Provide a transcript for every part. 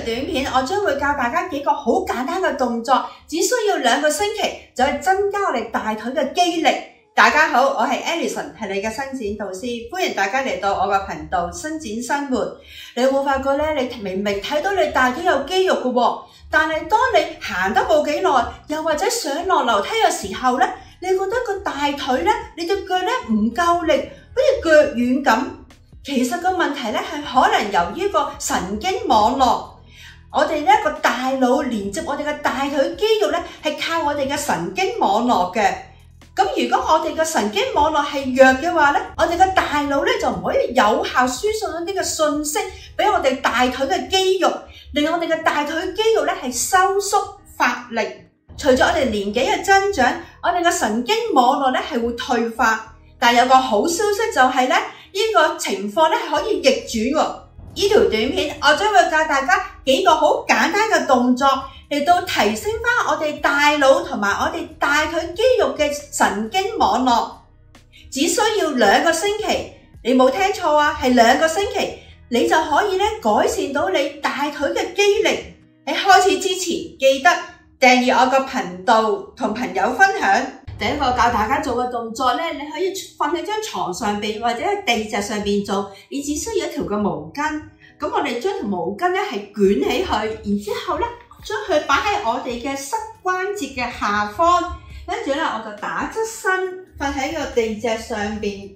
短片我將會教大家幾個好簡單嘅動作，只需要2個星期就可以增加我哋大腿嘅肌力。大家好，我係 Alison， 係你嘅伸展導師，歡迎大家嚟到我嘅頻道伸展生活。你有冇發覺咧？你明明睇到你大腿有肌肉嘅喎，但係當你行得冇幾耐，又或者上落樓梯嘅時候咧，你覺得個大腿咧，你對腳咧唔夠力，好似腳軟咁。其實個問題咧係可能由於個神經網絡，我哋呢個大腦連接我哋嘅大腿肌肉咧係靠我哋嘅神經網絡嘅。咁如果我哋嘅神經網絡係弱嘅話咧，我哋嘅大腦咧就唔可以有效輸送一啲嘅信息俾我哋大腿嘅肌肉，令我哋嘅大腿肌肉咧係收縮發力。隨住我哋年紀嘅增長，我哋嘅神經網絡咧係會退化，但有個好消息就係咧，呢個情況咧係可以逆轉喎。呢條短片我將會教大家幾個好簡單嘅動作，嚟到提升翻我哋大腦同埋我哋大腿肌肉嘅神經網絡。只需要2個星期，你冇聽錯啊，係2個星期，你就可以咧改善到你大腿嘅肌力。喺開始之前，記得訂閱我個頻道，同朋友分享。第一個教大家做嘅動作咧，你可以瞓喺張床上邊或者喺地席上邊做，你只需要一條嘅毛巾。咁我哋將條毛巾咧係捲起佢，然之後咧將佢擺喺我哋嘅膝關節嘅下方，跟住咧我就打側身瞓喺個地席上邊。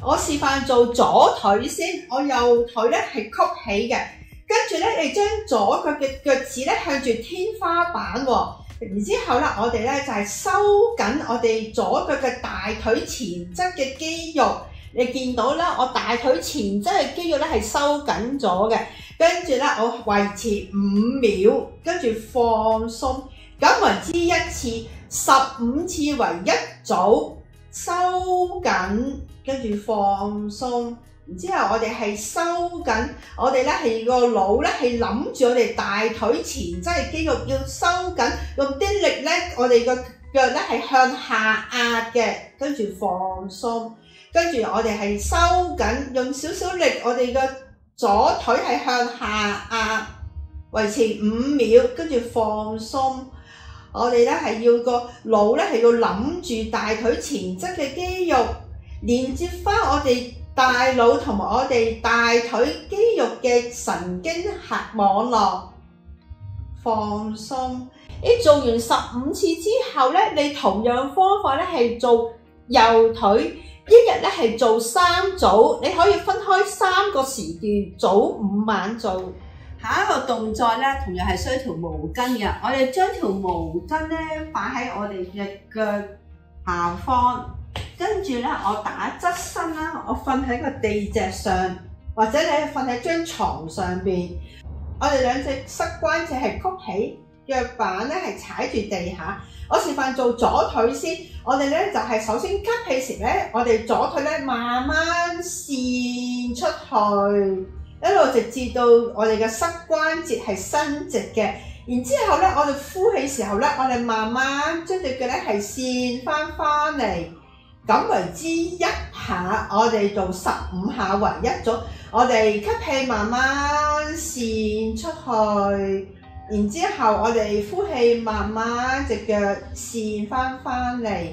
我示範做左腿先，我右腿咧係曲起嘅，跟住咧你將左腳嘅腳趾咧向住天花板喎。然之後咧，我哋咧就係收緊我哋左腳嘅大腿前側嘅肌肉。你見到啦，我大腿前側嘅肌肉咧係收緊咗嘅。跟住咧，我維持5秒，跟住放鬆。咁為之一次15次為一組，收緊，跟住放鬆。然之後我哋係收緊，我哋咧係個腦咧係諗住我哋大腿前側嘅肌肉要收緊，用啲力咧，我哋個腳咧係向下壓嘅，跟住放鬆，跟住我哋係收緊，用少少力，我哋個左腿係向下壓，維持5秒，跟住放鬆。我哋咧係要個腦咧係要諗住大腿前側嘅肌肉，連接翻我哋大腦同埋我哋大腿肌肉嘅神經網絡，放鬆。你做完15次之後咧，你同樣方法咧係做右腿，一日咧係做3組，你可以分開3個時段，早午晚做。下一個動作咧，同樣係需要條毛巾嘅。我哋將條毛巾咧擺喺我哋嘅腳下方。跟住咧，我打側身啦，我瞓喺個地席上，或者你瞓喺張床上邊。我哋2隻膝關節係曲起，腳板咧係踩住地下。我示範做左腿先，我哋咧就係首先吸氣時咧，我哋左腿咧慢慢扇出去，一路直至到我哋嘅膝關節係伸直嘅。然之後咧，我哋呼氣時候咧，我哋慢慢將隻腳咧係扇翻嚟。咁為之1下，我哋做15下為一組。我哋吸氣慢慢扇出去，然之後我哋呼氣慢慢隻腳扇翻嚟。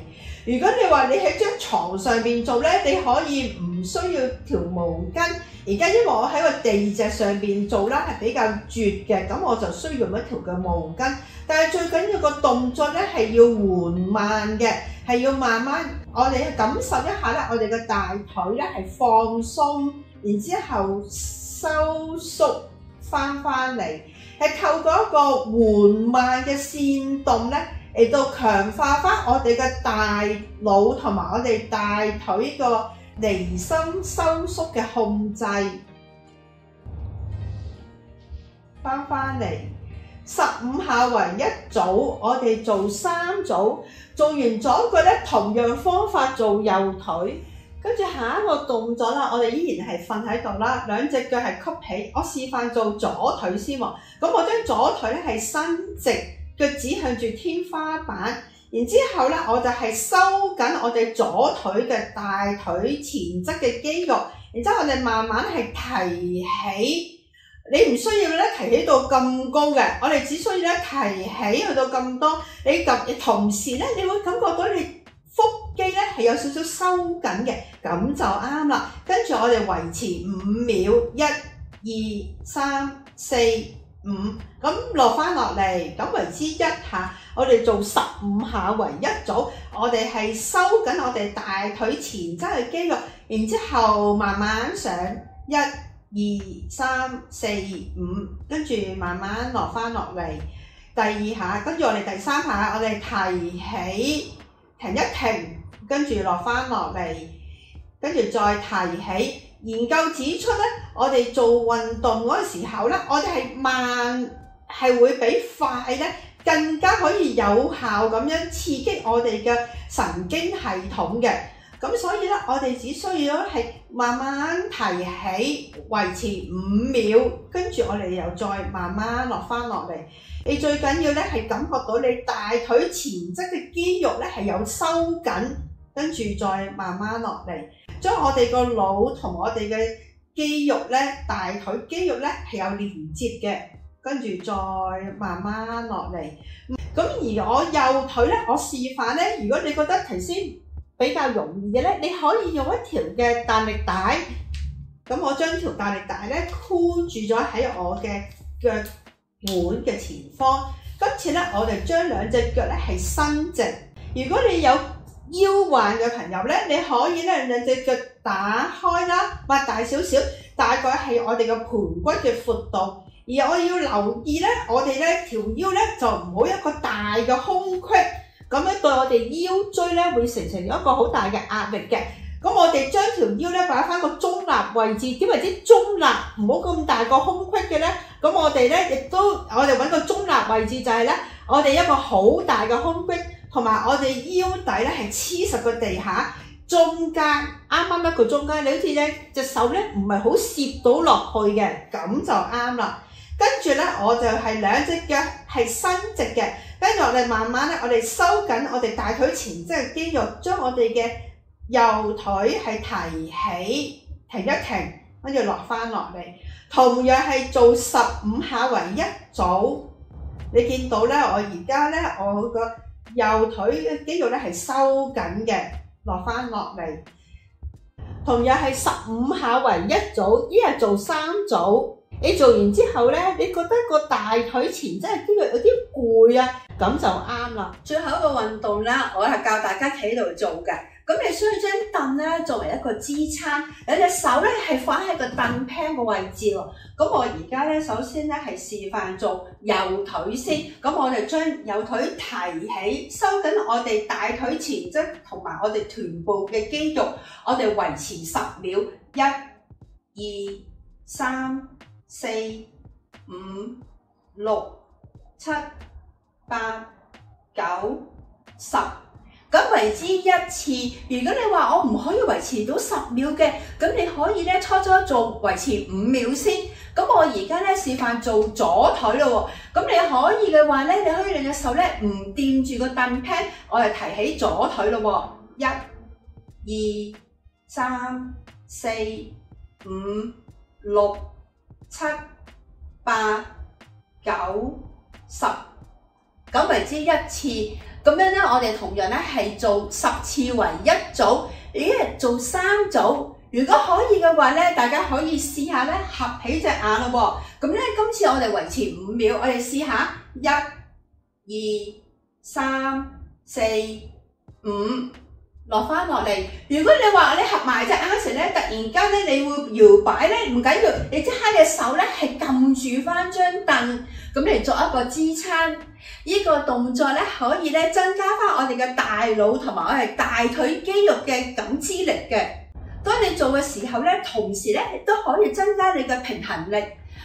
如果你話你喺張床上邊做咧，你可以唔需要條毛巾。而家因為我喺個地席上邊做啦，係比較絕嘅，咁我就需要用一條嘅毛巾。但係最緊要個動作咧係要緩慢嘅，係要慢慢，我哋感受一下咧，我哋嘅大腿咧係放鬆，然之後收縮翻嚟，係透過一個緩慢嘅煽動咧嚟到強化翻我哋嘅大腦同埋我哋大腿個離心收縮嘅控制。翻嚟15下為一組，我哋做3組。做完左腳咧，同樣方法做右腿。跟住下一個動作啦，我哋依然係瞓喺度啦，2隻腳係曲起。我示範做左腿先喎。咁我將左腿咧係伸直，腳趾向住天花板。然之後咧，我就係收緊我哋左腿嘅大腿前側嘅肌肉。然之後我哋慢慢係提起。你唔需要咧提起到咁高嘅，我哋只需要咧提起去到咁多，你同時咧你會感覺到你腹肌咧係有少少收緊嘅，咁就啱啦。跟住我哋維持5秒，1、2、3、4、5，咁落翻落嚟，咁為之1下，我哋做15下為一組，我哋係收緊我哋大腿前側嘅肌肉，然之後慢慢上1、2、3、4、5，跟住慢慢落翻落嚟。第2下，跟住我哋第3下，我哋提起，停一停，跟住落翻落嚟，跟住再提起。研究指出咧，我哋做運動嗰個時候咧，我哋係慢，係會比快咧更加可以有效咁樣刺激我哋嘅神經系統嘅。咁所以咧，我哋只需要係慢慢提起，維持5秒，跟住我哋又再慢慢落翻落嚟。你最緊要咧係感覺到你大腿前側嘅肌肉咧係有收緊，跟住再慢慢落嚟，將我哋個腦同我哋嘅肌肉咧，大腿肌肉咧係有連接嘅，跟住再慢慢落嚟。咁而我右腿咧，我示範咧，如果你覺得頭先比較容易嘅咧，你可以用一條嘅彈力帶，咁我將條彈力帶咧箍住咗喺我嘅腳腕嘅前方。今次咧，我哋將兩隻腳咧係伸直。如果你有腰患嘅朋友咧，你可以咧兩隻腳打開啦，擘大少少，大概係我哋嘅盤骨嘅闊度。而我要留意咧，我哋咧條腰咧就唔好一個大嘅空隙，咁樣對我哋腰椎咧會成一個好大嘅壓力嘅。咁我哋將條腰咧擺翻個中立位置，點為之中立？唔好咁大個空隙嘅咧。咁我哋咧亦都，我哋揾個中立位置就係咧，我哋一個好大嘅空隙，同埋我哋腰底咧係黐實個地下，中間啱啱一個中間，你好似咧隻手咧唔係好攝到落去嘅，咁就啱啦。跟住咧，我就係兩隻腳係伸直嘅，跟住我哋慢慢咧，我哋收緊我哋大腿前側嘅肌肉，將我哋嘅右腿係提起，停一停，跟住落翻落嚟。同樣係做15下為一組。你見到咧，我而家咧，我個右腿嘅肌肉咧係收緊嘅，落翻落嚟。同樣係15下為一組，一日做3組。你做完之後咧，你覺得個大腿前側嘅肌肉有啲攰啊，咁就啱啦。最後一個運動啦，我係教大家企喺度做嘅。咁你需要將凳咧作為一個支撐，兩隻手咧係放喺個凳 pan 個位置喎。咁我而家咧首先咧係示範做右腿先。咁我哋將右腿提起，收緊我哋大腿前側同埋我哋臀部嘅肌肉，我哋維持10秒，1、2、3、4、5、6、7、8、9、10。咁為之一次。如果你話我唔可以維持到10秒嘅，咁你可以咧初做維持5秒先。咁我而家咧示範做左腿咯喎。咁你可以嘅話咧，你可以兩隻手咧唔掂住個凳 pan，我哋提起左腿咯喎。1、2、3、4、5、6、7、8、9、10。咁為之一次。咁樣咧，我哋同樣咧係做10次為一組，一日做3組。如果可以嘅話咧，大家可以試下咧合起隻眼咯喎。咁咧，今次我哋維持5秒，我哋試下1、2、3、4、5，落翻落嚟。如果你話你合埋隻眼嗰時咧，突然間咧你會搖擺咧，唔緊要，你即刻隻手咧係撳住翻張凳，咁嚟作一個支撐。呢個動作咧可以咧增加翻我哋嘅大腦同埋我哋大腿肌肉嘅感知力嘅。當你做嘅時候咧，同時咧亦都可以增加你嘅平衡力。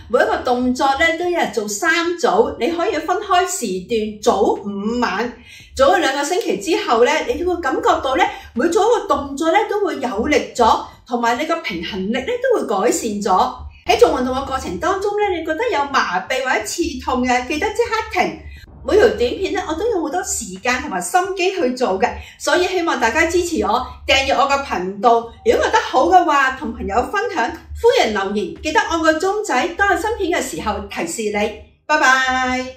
每一個動作咧都一日做3組，你可以分開時段，早午晚，做咗2個星期之後咧，你都會感覺到咧每做一個動作咧都會有力咗，同埋你個平衡力咧都會改善咗。喺做運動嘅過程當中咧，你覺得有麻痹或者刺痛嘅，記得即刻停。每條短片咧，我都用好多時間同埋心機去做嘅，所以希望大家支持我，訂閱我個頻道。如果覺得好嘅話，同朋友分享，歡迎留言，記得按個鐘仔，當有新片嘅時候提示你。拜拜。